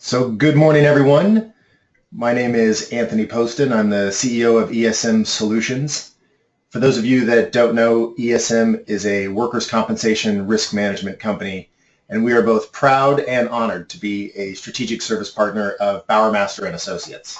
So good morning, everyone. My name is Anthony Poston. I'm the CEO of ESM Solutions. For those of you that don't know, ESM is a workers' compensation risk management company, and we are both proud and honored to be a strategic service partner of Bowermaster and Associates.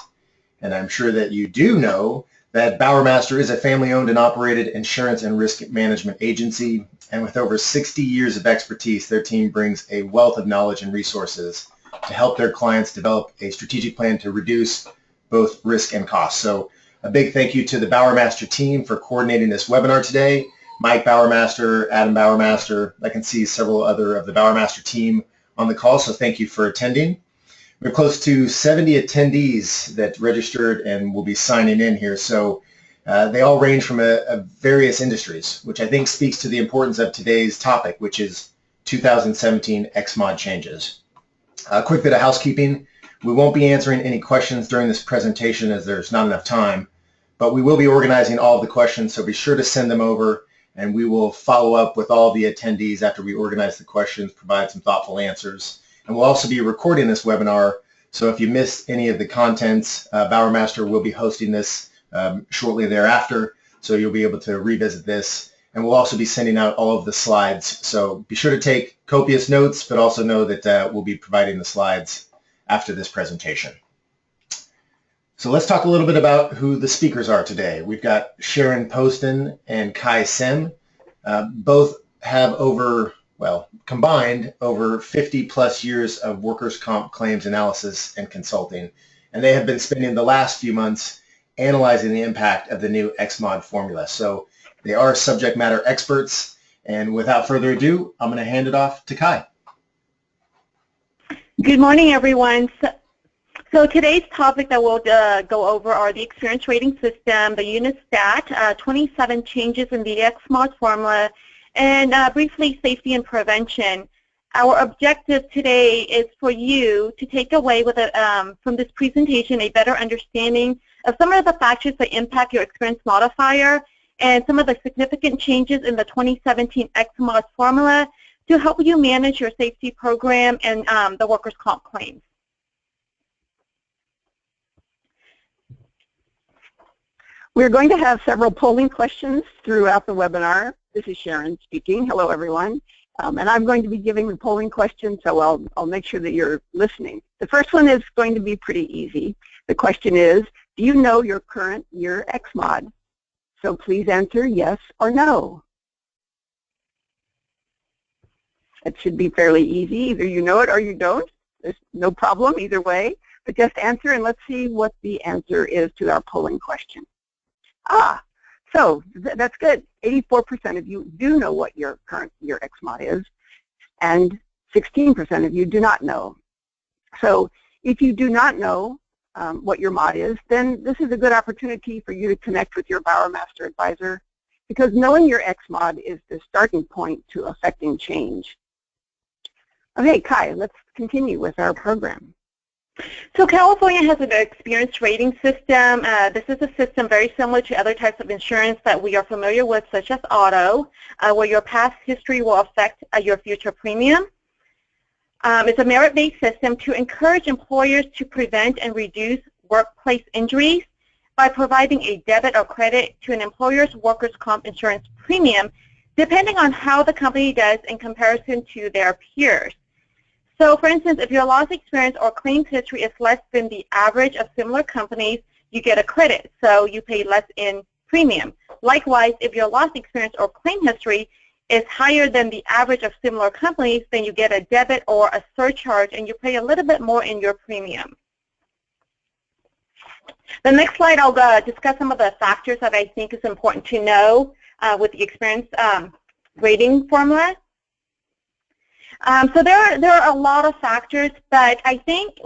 And I'm sure that you do know that Bowermaster is a family-owned and operated insurance and risk management agency, and with over 60 years of expertise, their team brings a wealth of knowledge and resources to help their clients develop a strategic plan to reduce both risk and cost. So a big thank you to the Bowermaster team for coordinating this webinar today. Mike Bowermaster, Adam Bowermaster, I can see several other of the Bowermaster team on the call, so thank you for attending. We're close to 70 attendees that registered and will be signing in here. So they all range from various industries, which I think speaks to the importance of today's topic, which is 2017 XMOD changes. A quick bit of housekeeping. We won't be answering any questions during this presentation as there's not enough time, but we will be organizing all of the questions, so be sure to send them over, and we will follow up with all the attendees after we organize the questions, provide some thoughtful answers. And we'll also be recording this webinar, so if you missed any of the contents, Bowermaster will be hosting this shortly thereafter, so you'll be able to revisit this. And we'll also be sending out all of the slides. So be sure to take copious notes, but also know that we'll be providing the slides after this presentation. So let's talk a little bit about who the speakers are today. We've got Sharon Poston and Kai Sim. Both have combined over 50 plus years of workers' comp claims analysis and consulting. And they have been spending the last few months analyzing the impact of the new XMOD formula. So they are subject matter experts, and without further ado, I'm going to hand it off to Kai. Good morning, everyone. So today's topic that we'll go over are the experience rating system, the unit stat, 27 changes in the XMOD formula, and briefly safety and prevention. Our objective today is for you to take away with from this presentation a better understanding of some of the factors that impact your experience modifier and some of the significant changes in the 2017 XMOD formula to help you manage your safety program and the workers' comp claims. We're going to have several polling questions throughout the webinar. This is Sharon speaking. Hello, everyone. And I'm going to be giving the polling questions, so I'll make sure that you're listening. The first one is going to be pretty easy. The question is, do you know your current year XMOD? So please answer yes or no. It should be fairly easy. Either you know it or you don't. There's no problem either way. But just answer, and let's see what the answer is to our polling question. So that's good. 84% of you do know what your current year XMOD is, and 16% of you do not know. So if you do not know what your mod is, then this is a good opportunity for you to connect with your Bowermaster advisor, because knowing your XMOD is the starting point to affecting change. Okay, Kai, let's continue with our program. So California has an experience rating system. This is a system very similar to other types of insurance that we are familiar with, such as auto, where your past history will affect your future premium. It's a merit-based system to encourage employers to prevent and reduce workplace injuries by providing a debit or credit to an employer's workers' comp insurance premium, depending on how the company does in comparison to their peers. So, for instance, if your loss experience or claims history is less than the average of similar companies, you get a credit, so you pay less in premium. Likewise, if your loss experience or claim history is higher than the average of similar companies, then you get a debit or a surcharge, and you pay a little bit more in your premium. The next slide, I'll discuss some of the factors that I think is important to know with the experience rating formula. So there are a lot of factors, but I think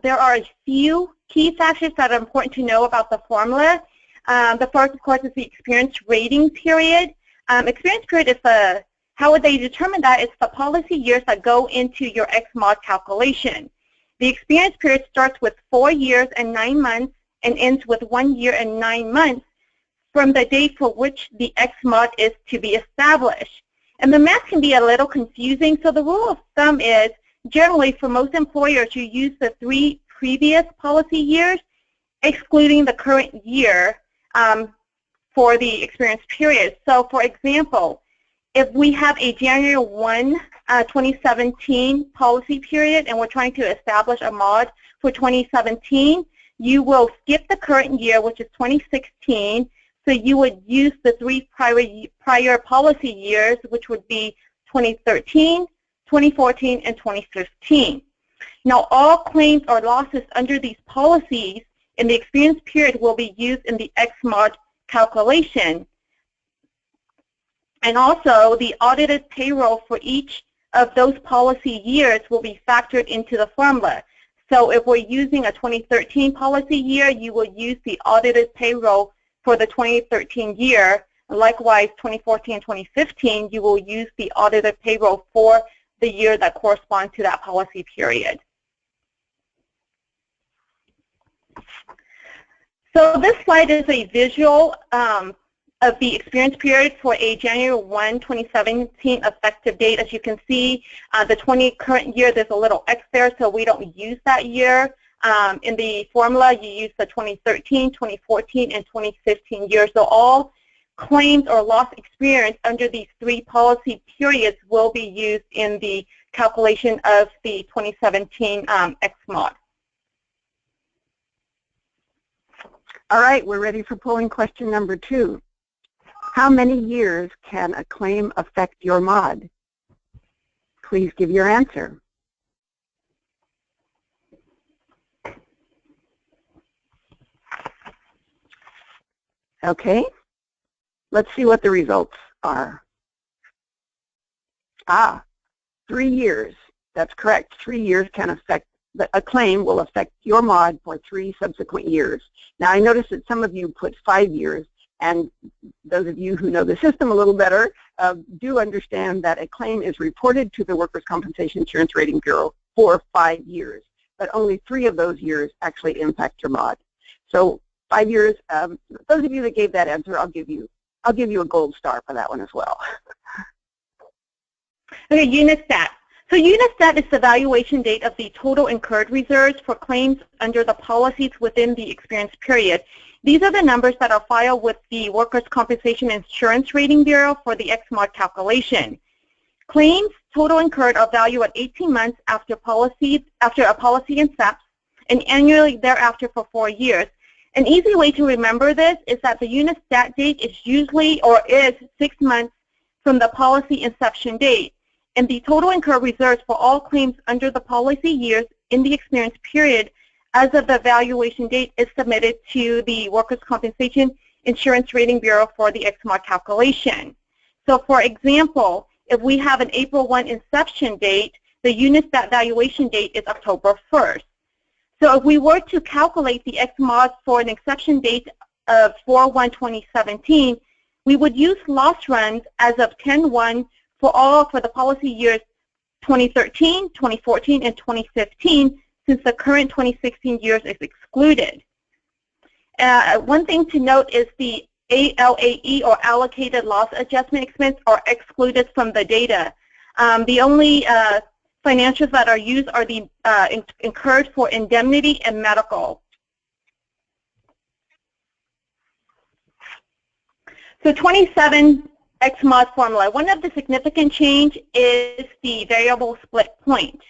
there are a few key factors that are important to know about the formula. The first, of course, is the experience rating period. Experience period is how would they determine that? It's the policy years that go into your XMOD calculation. The experience period starts with 4 years and 9 months and ends with 1 year and 9 months from the date for which the XMOD is to be established. And the math can be a little confusing, so the rule of thumb is generally for most employers, you use the 3 previous policy years, excluding the current year for the experience period. So for example, if we have a January 1, 2017 policy period and we're trying to establish a mod for 2017, you will skip the current year, which is 2016. So you would use the 3 prior policy years, which would be 2013, 2014, and 2015. Now, all claims or losses under these policies in the experience period will be used in the XMOD calculation. And also, the audited payroll for each of those policy years will be factored into the formula. So if we're using a 2013 policy year, you will use the audited payroll for the 2013 year. Likewise, 2014 and 2015, you will use the audited payroll for the year that corresponds to that policy period. So this slide is a visual of the experience period for a January 1, 2017 effective date. As you can see, the current year, there's a little X there, so we don't use that year. In the formula, you use the 2013, 2014, and 2015 years. So all claims or loss experience under these 3 policy periods will be used in the calculation of the 2017 XMOD. All right, we're ready for polling question number 2. How many years can a claim affect your mod? Please give your answer. Okay, let's see what the results are. 3 years. That's correct. 3 years can affect, a claim will affect your mod for 3 subsequent years. Now, I noticed that some of you put 5 years, and those of you who know the system a little better do understand that a claim is reported to the Workers' Compensation Insurance Rating Bureau for 5 years, but only 3 of those years actually impact your mod. So 5 years, those of you that gave that answer, I'll give you a gold star for that one as well. Okay, Unistat. So Unistat is the valuation date of the total incurred reserves for claims under the policies within the experience period. These are the numbers that are filed with the Workers' Compensation Insurance Rating Bureau for the XMOD calculation. Claims total incurred are valued at 18 months after a policy incepts and annually thereafter for 4 years. An easy way to remember this is that the Unistat date is usually or is 6 months from the policy inception date, and the total incurred reserves for all claims under the policy years in the experience period as of the valuation date is submitted to the Workers' Compensation Insurance Rating Bureau for the XMOD calculation. So for example, if we have an April 1 inception date, the Unistat valuation date is October 1st. So if we were to calculate the XMOD for an inception date of 4/1/2017, we would use loss runs as of 10/1 for the policy years 2013, 2014, and 2015, since the current 2016 years is excluded. One thing to note is the ALAE, or allocated loss adjustment expense, are excluded from the data. The only financials that are used are the incurred for indemnity and medical. So 27 XMOD formula. One of the significant change is the variable split point.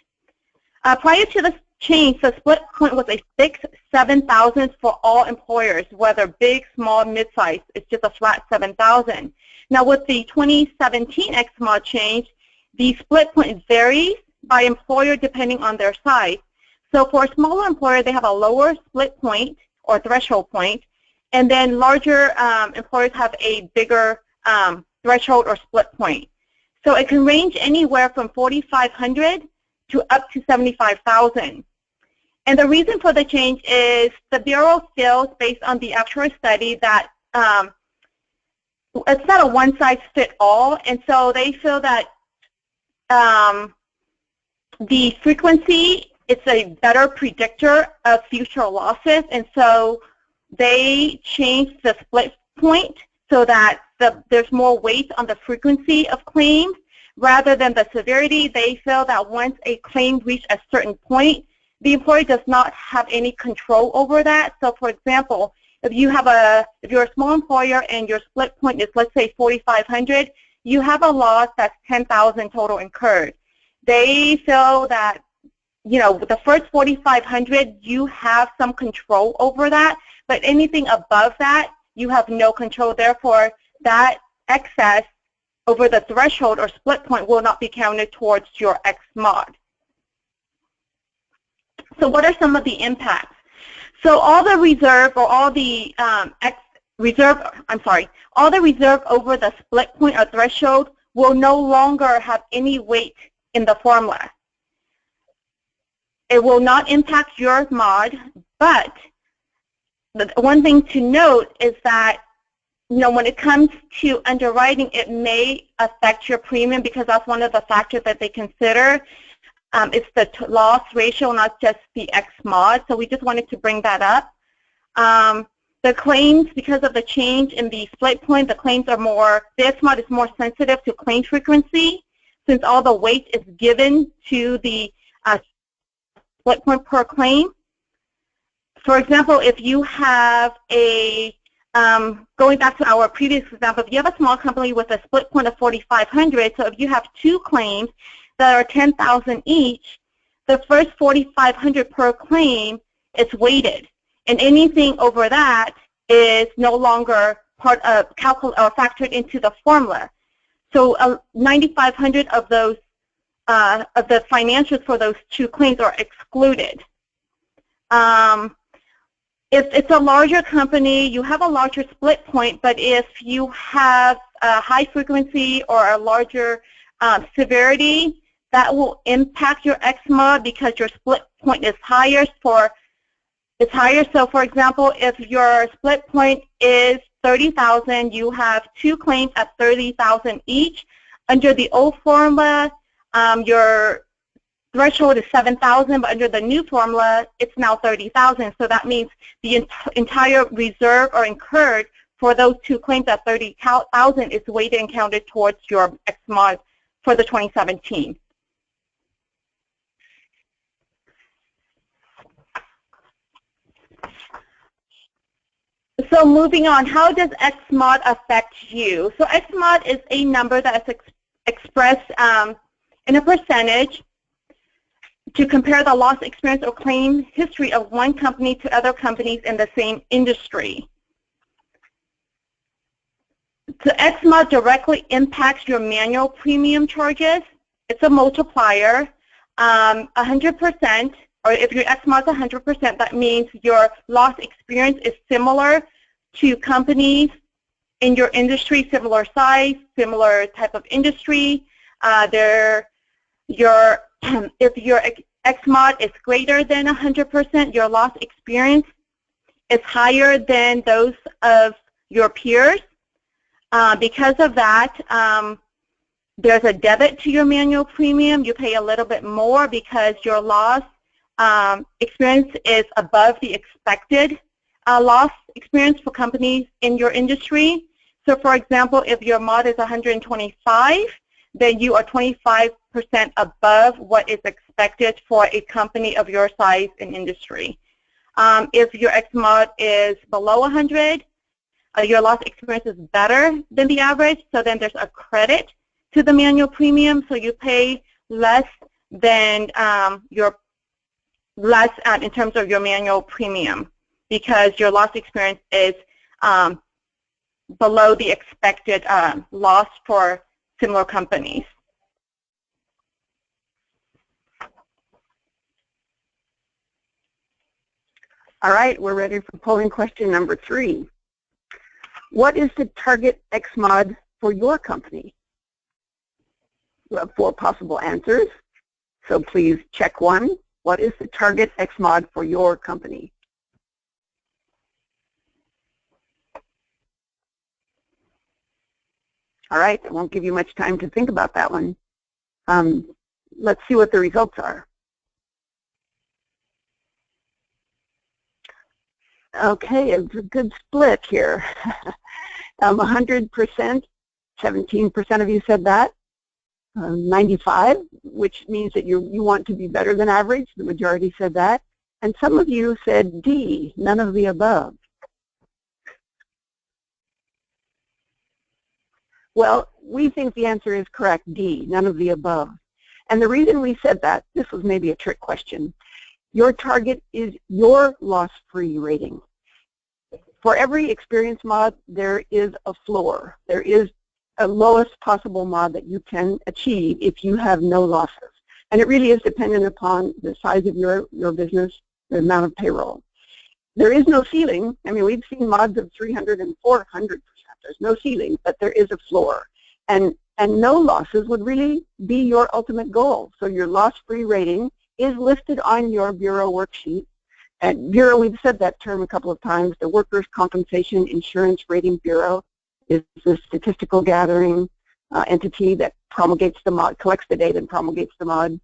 Prior to the change, the split point was a fixed 7,000 for all employers, whether big, small, mid-size. It's just a flat 7,000. Now with the 2017 XMOD change, the split point varies by employer depending on their size. So for a smaller employer, they have a lower split point or threshold point, and then larger employers have a bigger threshold or split point. So it can range anywhere from 4,500 to up to 75,000. And the reason for the change is the Bureau feels, based on the actual study, that it's not a one-size-fits-all, and so they feel that the frequency is a better predictor of future losses, and so they changed the split point so that there's more weight on the frequency of claims rather than the severity. They feel that once a claim reaches a certain point, the employer does not have any control over that. So for example, if you're a small employer and your split point is, let's say, 4,500, you have a loss that's 10,000 total incurred. They feel that, you know, with the first 4,500, you have some control over that, but anything above that, you have no control. Therefore, that excess over the threshold or split point will not be counted towards your X-mod. So what are some of the impacts? So all the reserve or all the reserve over the split point or threshold will no longer have any weight in the formula. It will not impact your mod, but the one thing to note is that, you know, when it comes to underwriting, it may affect your premium because that's one of the factors that they consider. It's the loss ratio, not just the X mod. So we just wanted to bring that up. The claims, because of the change in the split point, the claims are more, the X mod is more sensitive to claim frequency since all the weight is given to the split point per claim. For example, if you have a, going back to our previous example, if you have a small company with a split point of 4,500, so if you have two claims that are 10,000 each, the first 4,500 per claim is weighted, and anything over that is no longer part of or factored into the formula. So 9,500 of those of the financials for those two claims are excluded. If it's a larger company, you have a larger split point, but if you have a high frequency or a larger severity, that will impact your X-mod because your split point is higher. So for example, if your split point is 30,000, you have two claims at 30,000 each. Under the old formula, your threshold is 7,000, but under the new formula, it's now 30,000. So that means the entire reserve or incurred for those two claims at 30,000 is weighted and counted towards your X-mod for the 2017. So moving on, how does X-mod affect you? So X-mod is a number that is expressed in a percentage to compare the loss experience or claim history of one company to other companies in the same industry. So X-mod directly impacts your manual premium charges. It's a multiplier, 100%, or if your X-mod is 100%, that means your loss experience is similar to companies in your industry, similar size, similar type of industry. If your X-mod is greater than 100%, your loss experience is higher than those of your peers. Because of that, there's a debit to your manual premium. You pay a little bit more because your loss experience is above the expected loss experience for companies in your industry. So for example, if your mod is 125, then you are 25% above what is expected for a company of your size and industry. If your X-mod is below 100, your loss experience is better than the average, so then there's a credit to the manual premium, so you pay less than in terms of your manual premium because your loss experience is below the expected loss for similar companies. All right, we're ready for polling question number 3. What is the target X-mod for your company? You have 4 possible answers, so please check 1. What is the target X-mod for your company? All right, I won't give you much time to think about that one. Let's see what the results are. Okay, it's a good split here. 100%, 17% of you said that. 95, which means that you want to be better than average. The majority said that. And some of you said D, none of the above. Well, we think the answer is correct, D, none of the above. And the reason we said that, this was maybe a trick question. Your target is your loss-free rating. For every experience mod, there is a floor. There is a lowest possible mod that you can achieve if you have no losses. And it really is dependent upon the size of your business, the amount of payroll. There is no ceiling. I mean, we've seen mods of 300 and 400%. There's no ceiling, but there is a floor. And no losses would really be your ultimate goal. So your loss-free rating is listed on your Bureau worksheet. At Bureau, we've said that term a couple of times. The Workers' Compensation Insurance Rating Bureau is the statistical gathering entity that promulgates the mod, collects the data and promulgates the mod.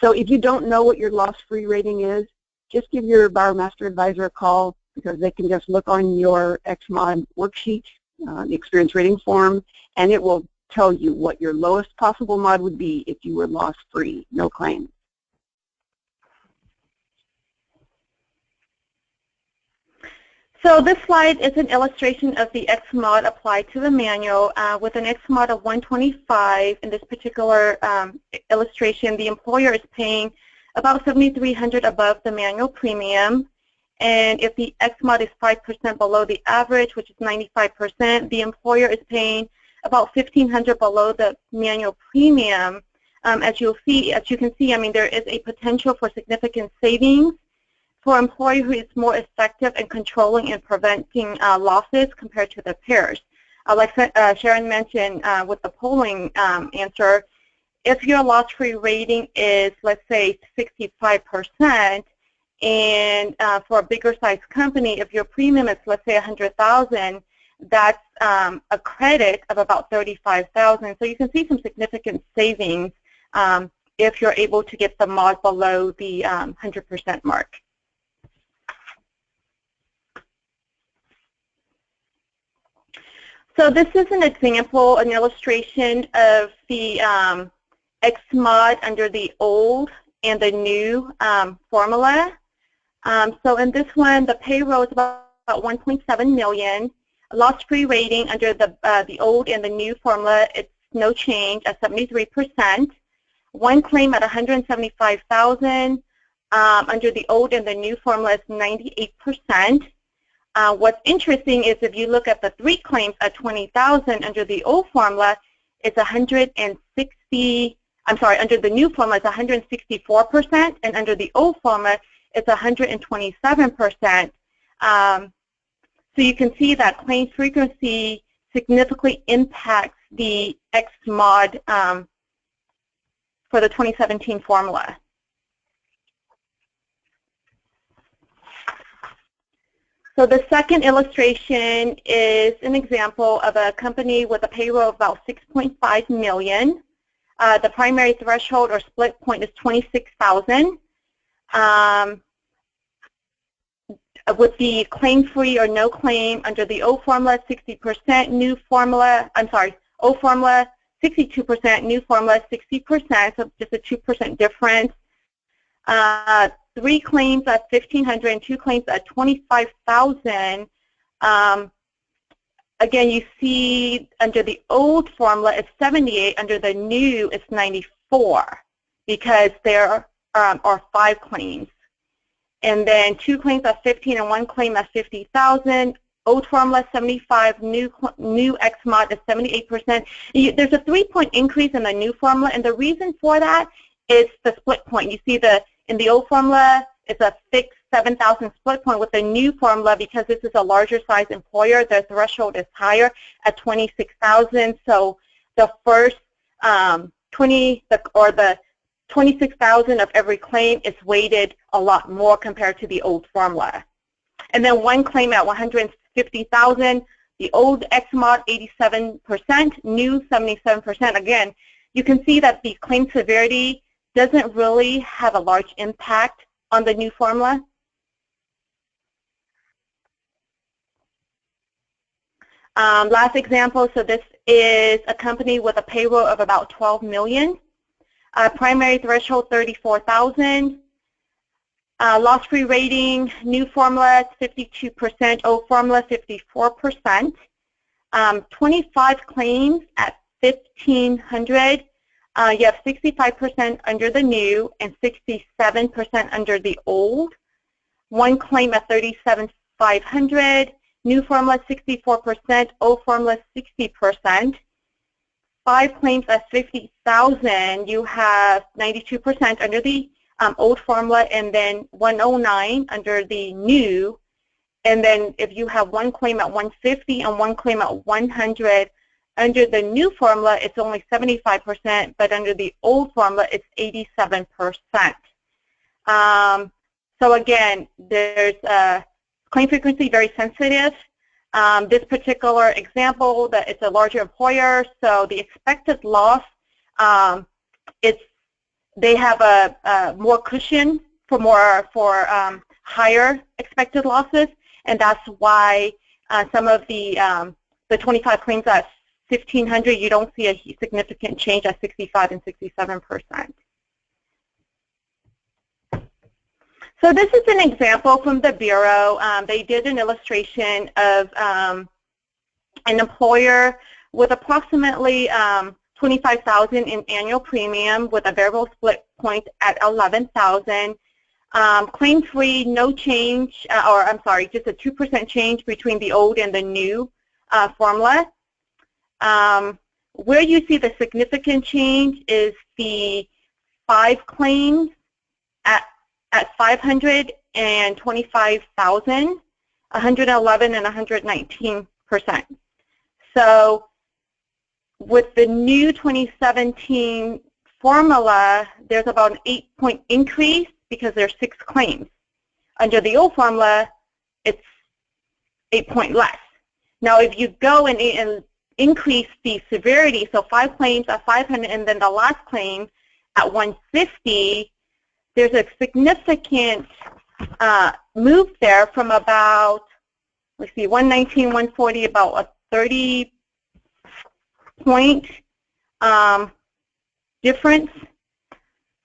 So if you don't know what your loss-free rating is, just give your Bowermaster advisor a call, because they can just look on your XMod worksheet, the experience rating form, and it will tell you what your lowest possible mod would be if you were loss-free, no claims. So this slide is an illustration of the XMod applied to the manual. With an XMod of 125, in this particular illustration, the employer is paying about $7,300 above the manual premium. And if the XMod is 5% below the average, which is 95%, the employer is paying about $1,500 below the manual premium. As you can see, I mean, there is a potential for significant savings for an employer who is more effective in controlling and preventing losses compared to their peers. Like Sharon mentioned with the polling answer, if your loss-free rating is, let's say, 65%, and for a bigger size company, if your premium is, let's say, $100,000, that's a credit of about $35,000. So you can see some significant savings if you're able to get the mod below the 100% mark. So this is an example, an illustration of the XMod under the old and the new formula. So in this one, the payroll is about 1.7 million. Loss-free rating under the old and the new formula, it's no change at 73%. One claim at 175,000. Under the old and the new formula is 98%. What's interesting is if you look at the 3 claims at 20,000 under the old formula, it's 160. I'm sorry, under the new formula it's 164%, and under the old formula it's 127%. So you can see that claim frequency significantly impacts the XMod for the 2017 formula. So the second illustration is an example of a company with a payroll of about 6.5 million. The primary threshold or split point is 26,000. With the claim-free or no claim under the old formula, 60%, new formula, old formula, 62%, new formula, 60%, so just a 2% difference. 3 claims at 1,500 and 2 claims at 25,000. Again, you see under the old formula it's 78, under the new it's 94 because there are 5 claims. And then 2 claims at 15 and 1 claim at 50,000. Old formula 75, new XMod is 78%. There's a 3-point increase in the new formula, and the reason for that is the split point. You see in the old formula, it's a fixed 7,000 split point. With the new formula, because this is a larger size employer, the threshold is higher at 26,000. So the first 26,000 of every claim is weighted a lot more compared to the old formula. And then 1 claim at 150,000, the old XMod 87%, new 77%. Again, you can see that the claim severity doesn't really have a large impact on the new formula. Last example, so this is a company with a payroll of about 12 million. Primary threshold 34,000. Loss-free rating, new formula 52%, old formula 54%. 25 claims at 1,500. You have 65% under the new and 67% under the old. One claim at 37,500. New formula 64%, old formula 60%. 5 claims at 50,000. You have 92% under the old formula, and then 109 under the new. And then if you have one claim at 150 and one claim at 100, under the new formula, it's only 75%, but under the old formula, it's 87%. So again, there's claim frequency very sensitive. This particular example, that it's a larger employer, so the expected loss, they have a more cushion for higher expected losses, and that's why some of the 25 claims at 1,500, you don't see a significant change at 65 and 67%. So this is an example from the Bureau. They did an illustration of an employer with approximately 25,000 in annual premium with a variable split point at 11,000. Claim-free, no change, or I'm sorry, just a 2% change between the old and the new formula. Where you see the significant change is the 5 claims at 525,000, 111 and 119%. So with the new 2017 formula, there's about an 8-point increase because there's 6 claims. Under the old formula, it's 8-point less. Now, if you go and increase the severity, so 5 claims at 500 and then the last claim at 150, there's a significant move there from about, let's see, 119, 140, about a 30-point difference.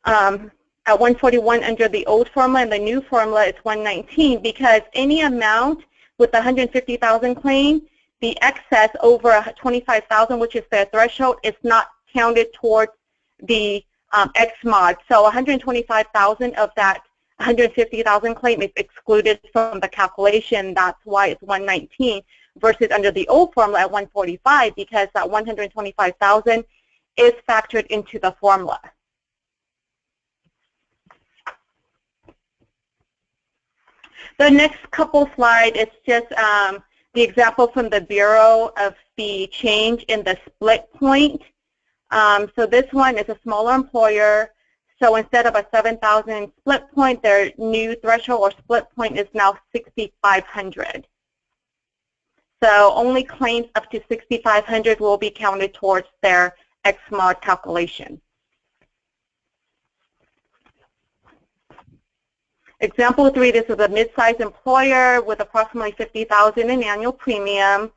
At 141 under the old formula, and the new formula is 119, because any amount with 150,000 claim, the excess over 25,000, which is the threshold, is not counted towards the X mod. So 125,000 of that 150,000 claim is excluded from the calculation. That's why it's 119 versus under the old formula at 145, because that 125,000 is factored into the formula. The next couple slides is just the example from the Bureau of the change in the split point. So this one is a smaller employer. So instead of a 7,000 split point, their new threshold or split point is now 6,500. So only claims up to 6,500 will be counted towards their X mod calculation. Example 3, this is a mid-sized employer with approximately 50,000 in annual premium.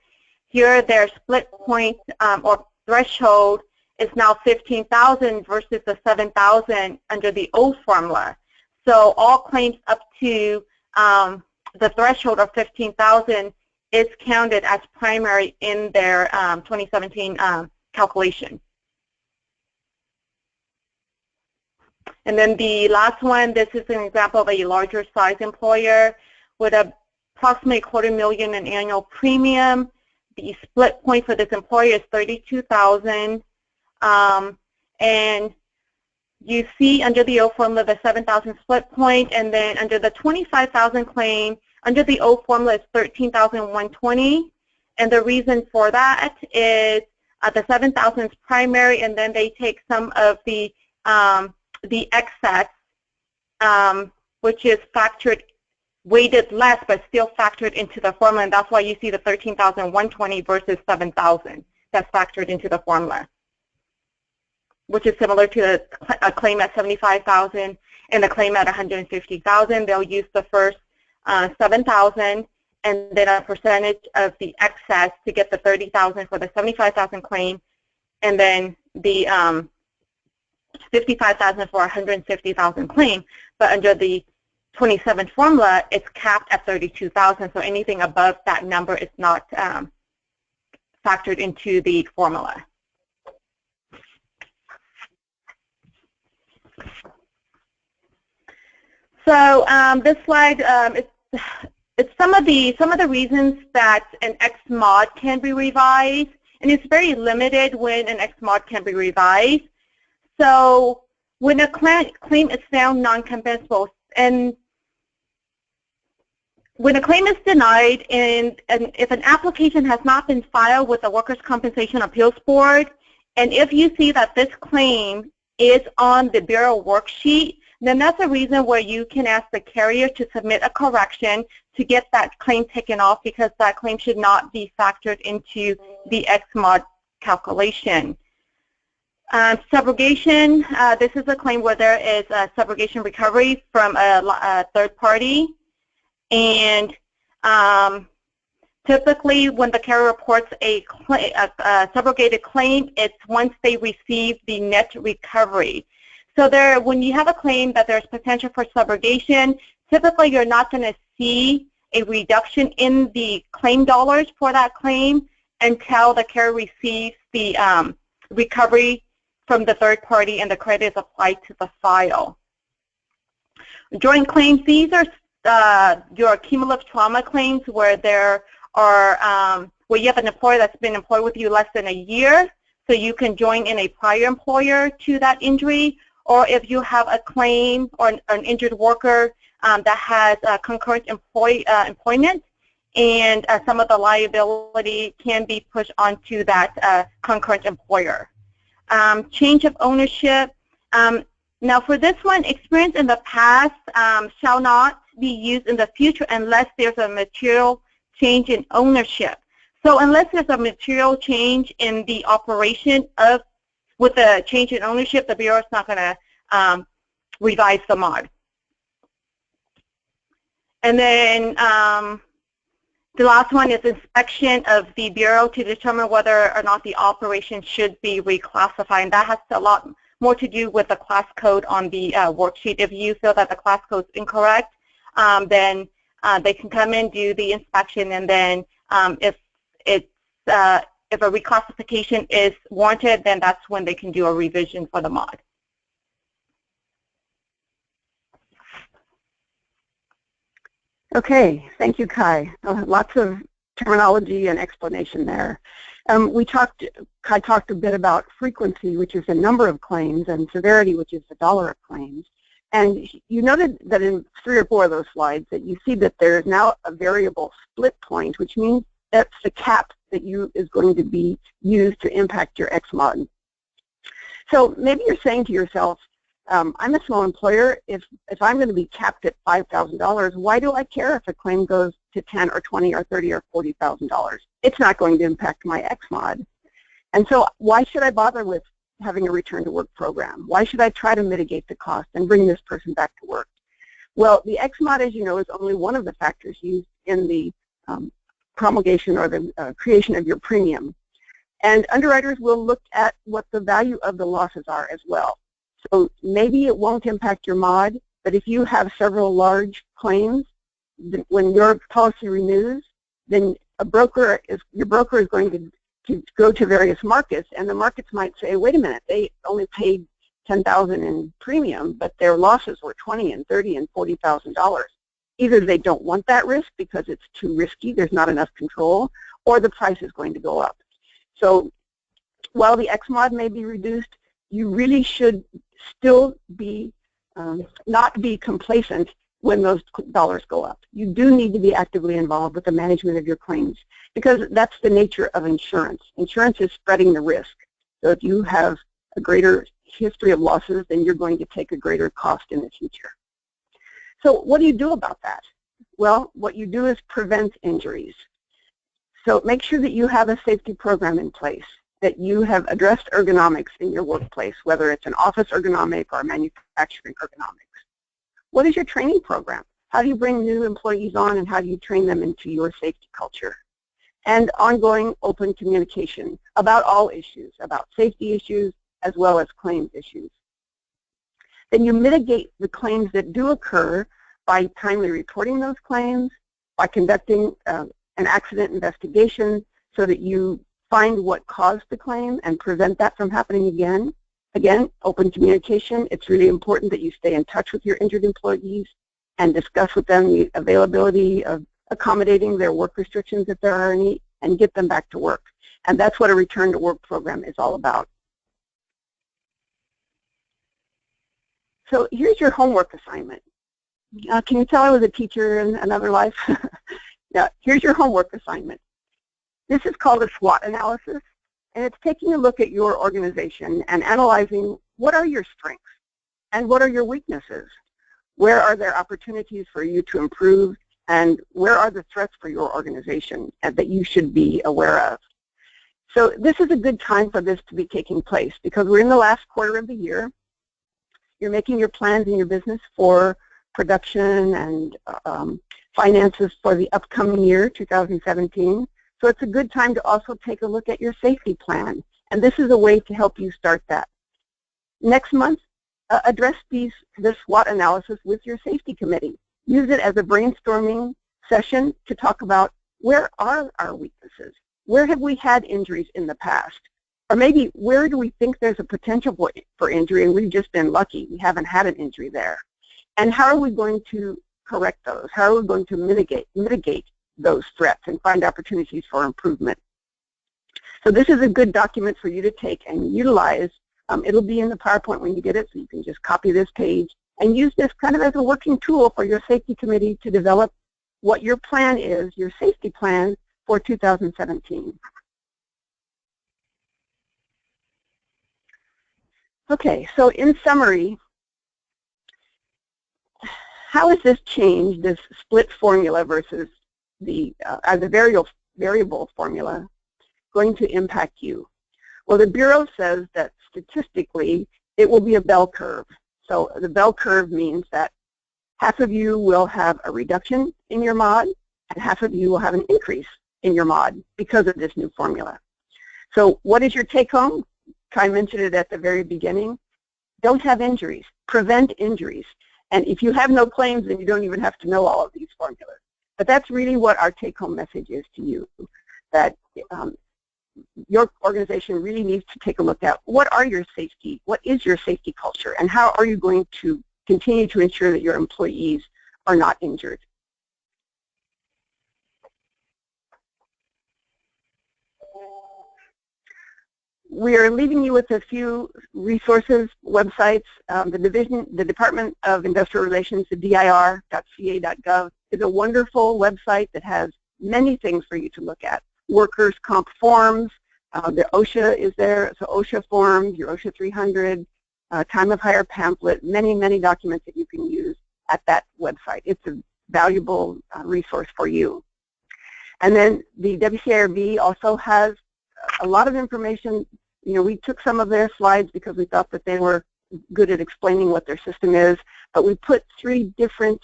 Here their split point or threshold is now 15,000 versus the 7,000 under the old formula. So all claims up to the threshold of 15,000 is counted as primary in their 2017 calculation. And then the last one, this is an example of a larger size employer with approximately $250,000 in annual premium. The split point for this employer is 32,000. And you see under the old formula the 7,000 split point, and then under the 25,000 claim, under the old formula is 13,120. And the reason for that is the 7,000 is primary, and then they take some of the excess, which is factored, weighted less, but still factored into the formula, and that's why you see the 13,120 versus 7,000 that's factored into the formula, which is similar to a claim at 75,000 and a claim at 150,000. They'll use the first 7,000, and then a percentage of the excess to get the $30,000 for the $75,000 claim, and then the $55,000 for a $150,000 claim. But under the 27 formula, it's capped at $32,000. So anything above that number is not factored into the formula. So this slide it's some of the reasons that an X-mod can be revised, and it's very limited when an X-mod can be revised. So when a claim is found non-compensable, and when a claim is denied, and if an application has not been filed with the Workers' Compensation Appeals Board, and if you see that this claim is on the Bureau worksheet, then that's a reason where you can ask the carrier to submit a correction to get that claim taken off, because that claim should not be factored into the X-mod calculation. Subrogation, this is a claim where there is a subrogation recovery from a third party. And typically when the carrier reports a subrogated claim, it's once they receive the net recovery. So when you have a claim that there's potential for subrogation, typically you're not going to see a reduction in the claim dollars for that claim until the carrier receives the recovery from the third party and the credit is applied to the file. Joint claims, these are your cumulative trauma claims where there are where you have an employer that's been employed with you less than a year, so you can join in a prior employer to that injury, or if you have a claim or an injured worker that has concurrent employment, and some of the liability can be pushed onto that concurrent employer. Change of ownership. Now for this one, experience in the past shall not be used in the future unless there's a material change in ownership. So unless there's a material change in the operation with a change in ownership, the Bureau is not going to revise the mod. And then the last one is inspection of the Bureau to determine whether or not the operation should be reclassified. And that has a lot more to do with the class code on the worksheet. If you feel that the class code is incorrect, then they can come in, do the inspection, and then if a reclassification is warranted, then that's when they can do a revision for the mod. Okay, thank you, Kai. Lots of terminology and explanation there. Kai talked a bit about frequency, which is the number of claims, and severity, which is the dollar of claims. And you noted that in 3 or 4 of those slides that you see that there is now a variable split point, which means that's the cap that is going to be used to impact your X-mod. So maybe you're saying to yourself, I'm a small employer. If I'm going to be capped at $5,000, why do I care if a claim goes to $10 or $20 or $30 or $40,000? It's not going to impact my X-mod. And so why should I bother with having a return to work program? Why should I try to mitigate the cost and bring this person back to work? Well, the X-mod, as you know, is only one of the factors used in the promulgation or the creation of your premium. And underwriters will look at what the value of the losses are as well. So maybe it won't impact your mod, but if you have several large claims, when your policy renews, then your broker is going to go to various markets, and the markets might say, wait a minute, they only paid $10,000 in premium, but their losses were $20,000 and $30,000 and $40,000. Either they don't want that risk because it's too risky, there's not enough control, or the price is going to go up. So while the X-mod may be reduced, you really should still be not be complacent when those dollars go up. You do need to be actively involved with the management of your claims, because that's the nature of insurance. Insurance is spreading the risk. So if you have a greater history of losses, then you're going to take a greater cost in the future. So what do you do about that? Well, what you do is prevent injuries. So make sure that you have a safety program in place, that you have addressed ergonomics in your workplace, whether it's an office ergonomic or manufacturing ergonomics. What is your training program? How do you bring new employees on, and how do you train them into your safety culture? And ongoing open communication about all issues, about safety issues as well as claims issues. Then you mitigate the claims that do occur by timely reporting those claims, by conducting an accident investigation so that you find what caused the claim and prevent that from happening again. Again, open communication. It's really important that you stay in touch with your injured employees and discuss with them the availability of accommodating their work restrictions if there are any, and get them back to work. And that's what a return to work program is all about. So here's your homework assignment. Can you tell I was a teacher in another life? Now, here's your homework assignment. This is called a SWOT analysis, and it's taking a look at your organization and analyzing what are your strengths and what are your weaknesses. Where are there opportunities for you to improve, and where are the threats for your organization that you should be aware of? So this is a good time for this to be taking place because we're in the last quarter of the year. You're making your plans in your business for production and finances for the upcoming year, 2017. So it's a good time to also take a look at your safety plan, and this is a way to help you start that. Next month, address this SWOT analysis with your safety committee. Use it as a brainstorming session to talk about where are our weaknesses? Where have we had injuries in the past? Or maybe where do we think there's a potential for injury and we've just been lucky, we haven't had an injury there? And how are we going to correct those? How are we going to mitigate those threats and find opportunities for improvement? So this is a good document for you to take and utilize. It'll be in the PowerPoint when you get it, so you can just copy this page and use this kind of as a working tool for your safety committee to develop what your plan is, your safety plan for 2017. Okay, so in summary, how has this changed, this split formula versus the variable formula, going to impact you? Well, the Bureau says that statistically it will be a bell curve. So the bell curve means that half of you will have a reduction in your mod and half of you will have an increase in your mod because of this new formula. So what is your take home? I mentioned it at the very beginning. Don't have injuries. Prevent injuries. And if you have no claims, then you don't even have to know all of these formulas. But that's really what our take-home message is to you, that your organization really needs to take a look at what is your safety culture, and how are you going to continue to ensure that your employees are not injured. We are leaving you with a few resources, websites. The Department of Industrial Relations, the dir.ca.gov, is a wonderful website that has many things for you to look at. Workers' comp forms, the OSHA is there, so OSHA forms, your OSHA 300, time of hire pamphlet, many documents that you can use at that website. It's a valuable resource for you. And then the WCIRB also has a lot of information. You know, we took some of their slides because we thought that they were good at explaining what their system is, but we put 3 different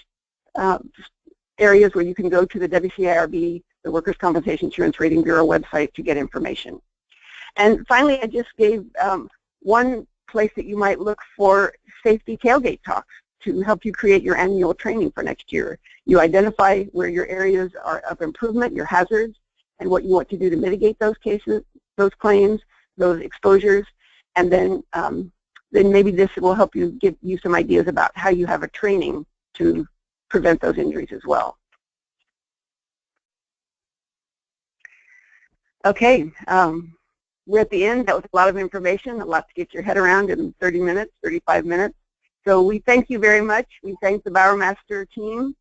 areas where you can go to the WCIRB, the Workers' Compensation Insurance Rating Bureau website, to get information. And finally, I just gave one place that you might look for safety tailgate talks to help you create your annual training for next year. You identify where your areas are of improvement, your hazards, and what you want to do to mitigate those cases, those claims, those exposures, and then maybe this will help you, give you some ideas about how you have a training to prevent those injuries as well. Okay, we're at the end. That was a lot of information, a lot to get your head around in 30 minutes, 35 minutes. So we thank you very much. We thank the Bowermaster team.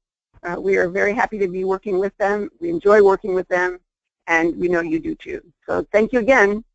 We are very happy to be working with them. We enjoy working with them, and we know you do too. So thank you again.